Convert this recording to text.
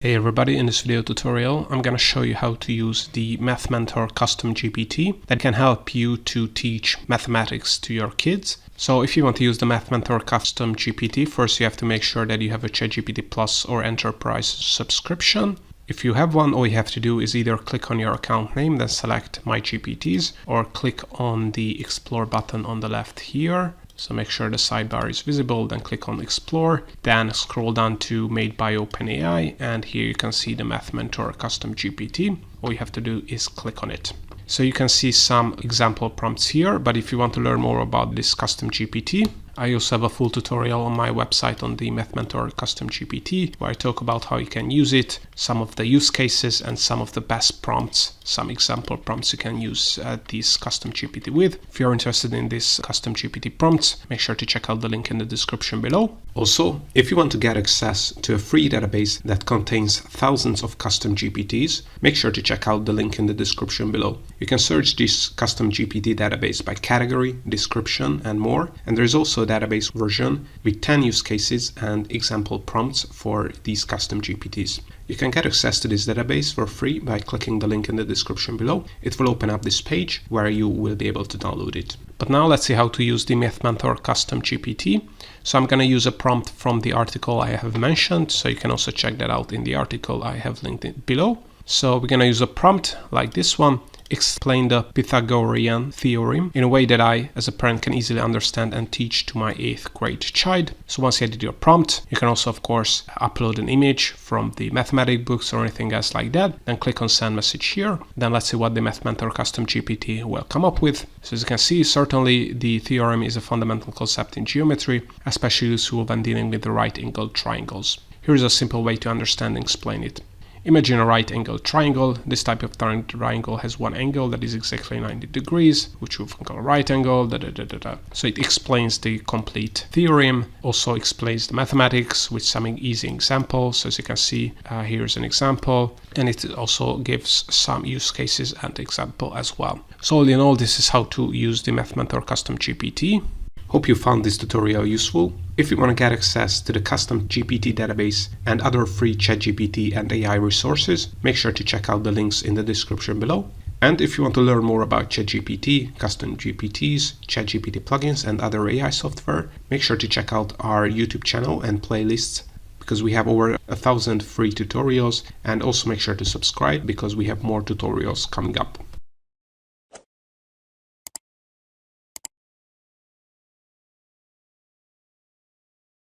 Hey everybody, in this video tutorial I'm going to show you how to use the Math Mentor Custom GPT that can help you to teach mathematics to your kids. So if you want to use the Math Mentor Custom GPT, first you have to make sure that you have a ChatGPT Plus or Enterprise subscription. If you have one, all you have to do is either click on your account name, then select My GPTs, or click on the Explore button on the left here. So make sure the sidebar is visible, then click on Explore, then scroll down to Made by OpenAI, and here you can see the Math Mentor Custom GPT. All you have to do is click on it. So you can see some example prompts here, but if you want to learn more about this custom GPT, I also have a full tutorial on my website on the Math Mentor Custom GPT, where I talk about how you can use it, some of the use cases, and some of the best prompts, some example prompts you can use this custom GPT with. If you're interested in this custom GPT prompts, make sure to check out the link in the description below. Also, if you want to get access to a free database that contains thousands of custom GPTs, make sure to check out the link in the description below. You can search this custom GPT database by category, description, and more, and there is also a database version with 10 use cases and example prompts for these custom GPTs. You can get access to this database for free by clicking the link in the description below. It will open up this page where you will be able to download it. But now let's see how to use the Math Mentor Custom GPT. So I'm going to use a prompt from the article I have mentioned, so you can also check that out in the article I have linked below. So we're going to use a prompt like this one. Explain the Pythagorean theorem in a way that I, as a parent, can easily understand and teach to my 8th grade child. So once you edit your prompt, you can also, of course, upload an image from the mathematics books or anything else like that. Then click on Send Message here. Then let's see what the Math Mentor Custom GPT will come up with. So as you can see, certainly the theorem is a fundamental concept in geometry, especially useful when dealing with the right-angled triangles. Here's a simple way to understand and explain it. Imagine a right-angled triangle. This type of triangle has one angle that is exactly 90 degrees, which we can call a right angle. So it explains the complete theorem, also explains the mathematics with some easy examples. So as you can see, here's an example, and it also gives some use cases and example as well. So all in all, this is how to use the Math Mentor Custom GPT. Hope you found this tutorial useful. If you want to get access to the custom GPT database and other free ChatGPT and AI resources, make sure to check out the links in the description below. And if you want to learn more about ChatGPT, custom GPTs, ChatGPT plugins, and other AI software, make sure to check out our YouTube channel and playlists, because we have over 1,000 free tutorials, and also make sure to subscribe because we have more tutorials coming up.